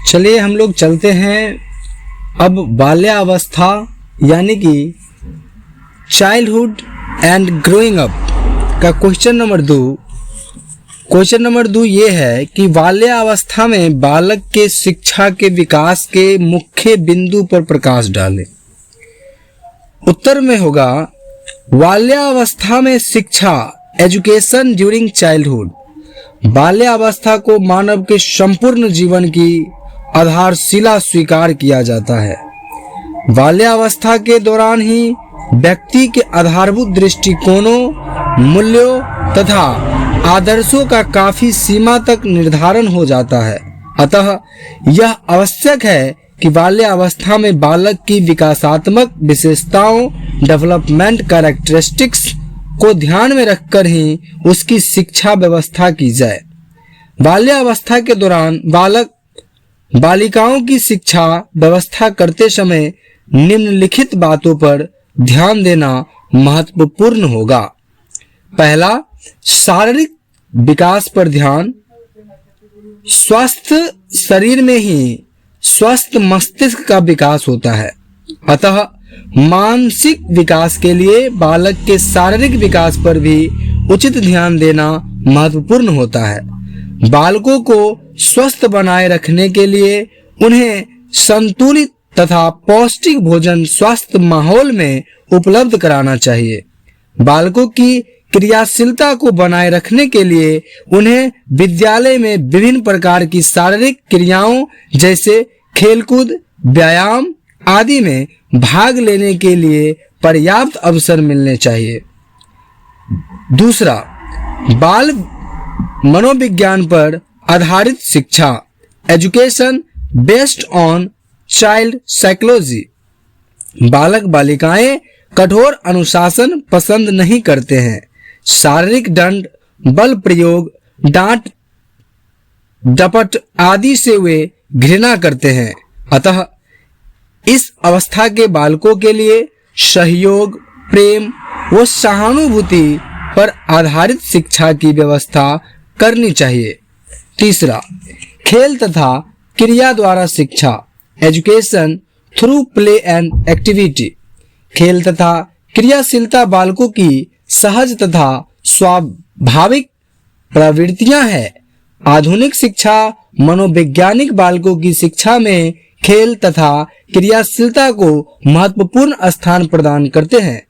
चलिए हम लोग चलते हैं अब बाल्यावस्था यानी कि चाइल्डहुड एंड ग्रोइंग अप का क्वेश्चन नंबर 2। क्वेश्चन नंबर 2 ये है कि बाल्यावस्था में बालक के शिक्षा के विकास के मुख्य बिंदु पर प्रकाश डालें। उत्तर में होगा बाल्यावस्था में शिक्षा, एजुकेशन ड्यूरिंग चाइल्डहुड। बाल्यावस्था को मानव के संपूर्ण जीवन की आधारशिला स्वीकार किया जाता है। बाल्यावस्था के दौरान ही व्यक्ति के आधारभूत दृष्टिकोणों, मूल्यों तथा आदर्शों का काफी सीमा तक निर्धारण हो जाता है। अतः यह आवश्यक है कि बाल्यावस्था में बालक की विकासात्मक विशेषताओं, डेवलपमेंट कैरेक्टरिस्टिक्स को ध्यान में रखकर ही उसकी शिक्षा व्यवस्था की जाए। बाल्यावस्था के दौरान बालिकाओं की शिक्षा व्यवस्था करते समय निम्नलिखित बातों पर ध्यान देना महत्वपूर्ण होगा। पहला, शारीरिक विकास पर ध्यान। स्वस्थ शरीर में ही स्वस्थ मस्तिष्क का विकास होता है। अतः मानसिक विकास के लिए बालक के शारीरिक विकास पर भी उचित ध्यान देना महत्वपूर्ण होता है। बालकों को स्वस्थ बनाए रखने के लिए उन्हें संतुलित तथा पौष्टिक भोजन स्वस्थ माहौल में उपलब्ध कराना चाहिए। बालकों की क्रियाशीलता को बनाए रखने के लिए उन्हें विद्यालय में विभिन्न प्रकार की शारीरिक क्रियाओं जैसे खेलकूद, व्यायाम आदि में भाग लेने के लिए पर्याप्त अवसर मिलने चाहिए। दूसरा, बाल मनोविज्ञान पर आधारित शिक्षा, education based on child psychology. बालक बालिकाएं कठोर अनुशासन पसंद नहीं करते हैं। शारीरिक दंड, बल प्रयोग, डांट डपट आदि से वे घृणा करते हैं। अतः इस अवस्था के बालकों के लिए सहयोग, प्रेम व सहानुभूति पर आधारित शिक्षा की व्यवस्था करनी चाहिए। तीसरा, खेल तथा क्रिया द्वारा शिक्षा, education through play and activity. खेल तथा क्रियाशीलता बालकों की सहज तथा स्वाभाविक प्रवृत्तियां हैं। आधुनिक शिक्षा मनोवैज्ञानिक बालकों की शिक्षा में खेल तथा क्रियाशीलता को महत्वपूर्ण स्थान प्रदान करते हैं।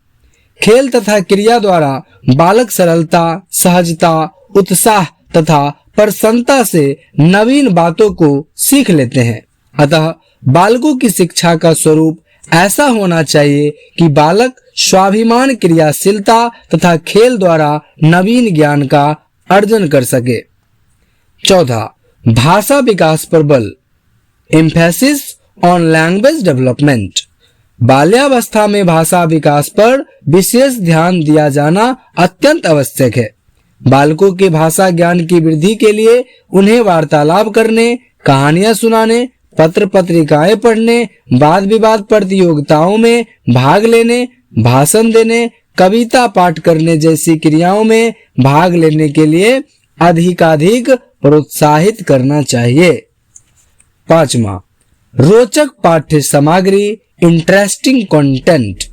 खेल तथा क्रिया द्वारा बालक सरलता, सहजता, उत्साह तथा प्रसन्नता से नवीन बातों को सीख लेते हैं। अतः बालकों की शिक्षा का स्वरूप ऐसा होना चाहिए कि बालक स्वाभिमान, क्रियाशीलता तथा खेल द्वारा नवीन ज्ञान का अर्जन कर सके। चौथा, भाषा विकास पर बल, एम्फेसिस ऑन लैंग्वेज डेवलपमेंट। बाल्यावस्था में भाषा विकास पर विशेष ध्यान दिया जाना अत्यंत आवश्यक है। बालकों के भाषा ज्ञान की वृद्धि के लिए उन्हें वार्तालाप करने, कहानियां सुनाने, पत्र पत्रिकाएं पढ़ने, वाद विवाद प्रतियोगिताओं में भाग लेने, भाषण देने, कविता पाठ करने जैसी क्रियाओं में भाग लेने के लिए अधिकाधिक प्रोत्साहित करना चाहिए। पांचवा, रोचक पाठ्य सामग्री, इंटरेस्टिंग कंटेंट।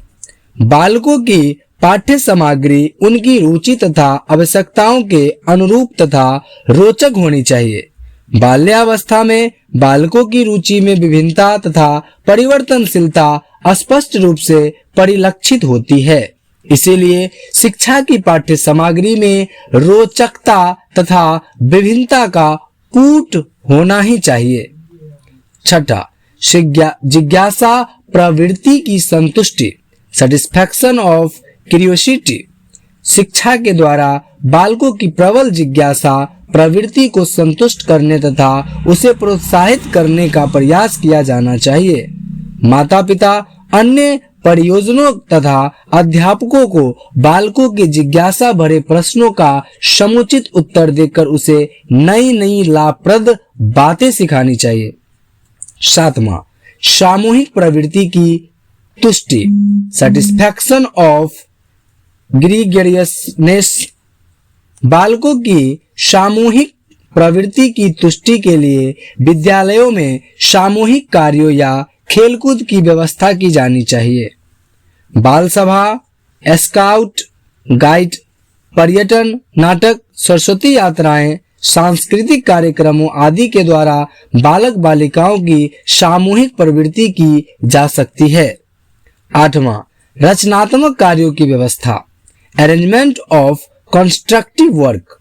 बालकों की पाठ्य सामग्री उनकी रुचि तथा आवश्यकताओं के अनुरूप तथा रोचक होनी चाहिए। बाल्यावस्था में बालकों की रुचि में विभिन्नता तथा परिवर्तनशीलता स्पष्ट रूप से परिलक्षित होती है। इसीलिए शिक्षा की पाठ्य सामग्री में रोचकता तथा विभिन्नता का कूट होना ही चाहिए। छठा, जिज्ञासा प्रवृत्ति की संतुष्टि, सेटिस्फैक्शन ऑफ क्यूरियोसिटी। शिक्षा के द्वारा बालकों की प्रबल जिज्ञासा प्रवृत्ति को संतुष्ट करने तथा उसे प्रोत्साहित करने का प्रयास किया जाना चाहिए। माता पिता, अन्य परियोजनों तथा अध्यापकों को बालकों के जिज्ञासा भरे प्रश्नों का समुचित उत्तर देकर उसे नई नई लाभप्रद बातें सिखानी चाहिए। सातवां, सामूहिक प्रवृत्ति की तुष्टि, सेटिस्फैक्शन ऑफ ग्रीगरियसनेस। बालकों की सामूहिक प्रवृत्ति की तुष्टि के लिए विद्यालयों में सामूहिक कार्यों या खेलकूद की व्यवस्था की जानी चाहिए। बाल सभा, स्काउट गाइड, पर्यटन, नाटक, सरस्वती यात्राएं, सांस्कृतिक कार्यक्रमों आदि के द्वारा बालक बालिकाओं की सामूहिक प्रवृत्ति की जा सकती है। 8वां, रचनात्मक कार्यों की व्यवस्था, अरेंजमेंट ऑफ कंस्ट्रक्टिव वर्क।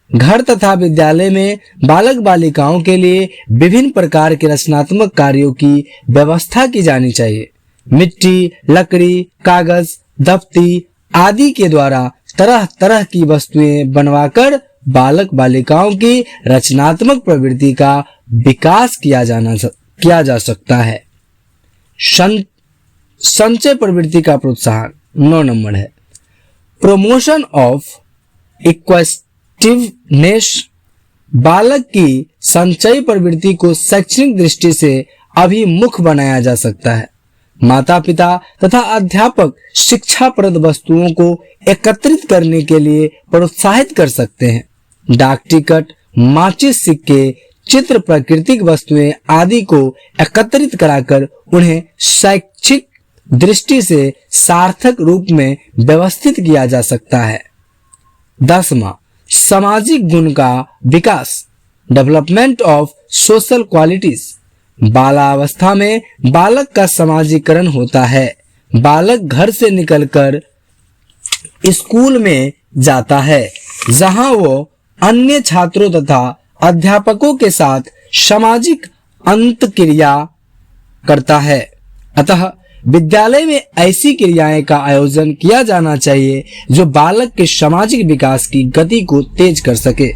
घर तथा विद्यालय में बालक बालिकाओं के लिए विभिन्न प्रकार के रचनात्मक कार्यों की व्यवस्था की जानी चाहिए। मिट्टी, लकड़ी, कागज, दफ्ती आदि के द्वारा तरह तरह की वस्तुएं बनवाकर बालक बालिकाओं की रचनात्मक प्रवृत्ति का विकास किया जा सकता है। संचय प्रवृत्ति का प्रोत्साहन 9 नंबर है। Promotion of inquisitiveness. बालक की संचयी प्रवृत्ति को शैक्षणिक दृष्टि से अभिमुख बनाया जा सकता है। माता पिता तथा अध्यापक शिक्षाप्रद वस्तुओं को एकत्रित करने के लिए प्रोत्साहित कर सकते हैं। डाक टिकट, माचिस, सिक्के, चित्र, प्राकृतिक वस्तुएं आदि को एकत्रित कराकर उन्हें शैक्षिक दृष्टि से सार्थक रूप में व्यवस्थित किया जा सकता है। 10वां, सामाजिक गुण का विकास, डेवलपमेंट ऑफ सोशल क्वालिटीज। बालावस्था में बालक का समाजीकरण होता है। बालक घर से निकलकर स्कूल में जाता है, जहां वो अन्य छात्रों तथा अध्यापकों के साथ सामाजिक अंतःक्रिया करता है। अतः विद्यालय में ऐसी क्रियाएं का आयोजन किया जाना चाहिए जो बालक के सामाजिक विकास की गति को तेज कर सके।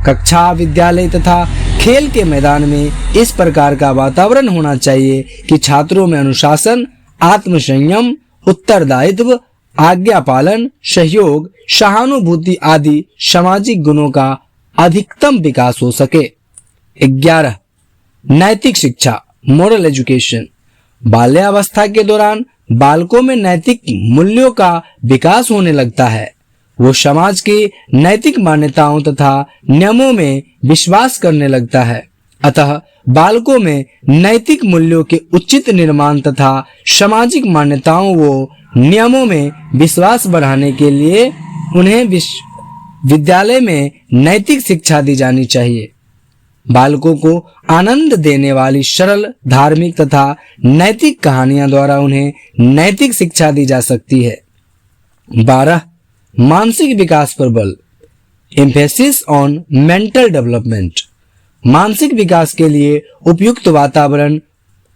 कक्षा, विद्यालय तथा खेल के मैदान में इस प्रकार का वातावरण होना चाहिए कि छात्रों में अनुशासन, आत्मसंयम, उत्तरदायित्व, आज्ञा पालन, सहयोग, सहानुभूति आदि सामाजिक गुणों का अधिकतम विकास हो सके। 11, नैतिक शिक्षा, मोरल एजुकेशन। बाल्यावस्था के दौरान बालकों में नैतिक मूल्यों का विकास होने लगता है। वो समाज की नैतिक मान्यताओं तथा नियमों में विश्वास करने लगता है। अतः बालकों में नैतिक मूल्यों के उचित निर्माण तथा सामाजिक मान्यताओं व नियमों में विश्वास बढ़ाने के लिए उन्हें विद्यालय में नैतिक शिक्षा दी जानी चाहिए। बालकों को आनंद देने वाली सरल, धार्मिक तथा नैतिक कहानियां द्वारा उन्हें नैतिक शिक्षा दी जा सकती है। 12, मानसिक विकास पर बल, एम्फेसिस ऑन मेंटल डेवलपमेंट। मानसिक विकास के लिए उपयुक्त वातावरण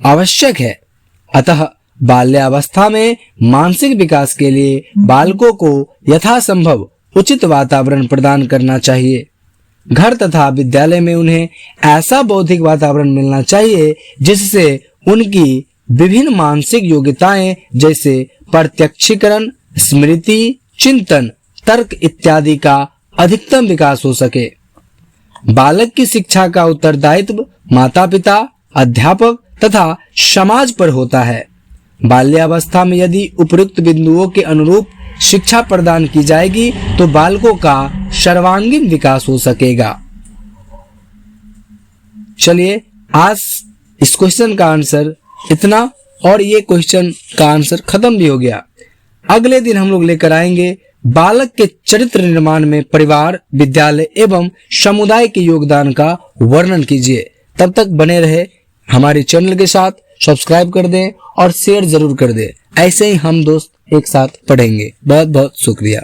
आवश्यक है। अतः बाल्यावस्था में मानसिक विकास के लिए बालकों को यथासंभव उचित वातावरण प्रदान करना चाहिए। घर तथा विद्यालय में उन्हें ऐसा बौद्धिक वातावरण मिलना चाहिए जिससे उनकी विभिन्न मानसिक योग्यताएं जैसे प्रत्यक्षीकरण, स्मृति, चिंतन, तर्क इत्यादि का अधिकतम विकास हो सके। बालक की शिक्षा का उत्तरदायित्व माता पिता, अध्यापक तथा समाज पर होता है। बाल्यावस्था में यदि उपयुक्त बिंदुओं के अनुरूप शिक्षा प्रदान की जाएगी तो बालकों का सर्वांगीण विकास हो सकेगा। चलिए आज इस क्वेश्चन का आंसर इतना, और ये क्वेश्चन का आंसर खत्म भी हो गया। अगले दिन हम लोग लेकर आएंगे बालक के चरित्र निर्माण में परिवार, विद्यालय एवं समुदाय के योगदान का वर्णन कीजिए। तब तक बने रहे हमारे चैनल के साथ, सब्सक्राइब कर दें और शेयर जरूर कर दें। ऐसे ही हम दोस्त एक साथ पढ़ेंगे। बहुत बहुत शुक्रिया।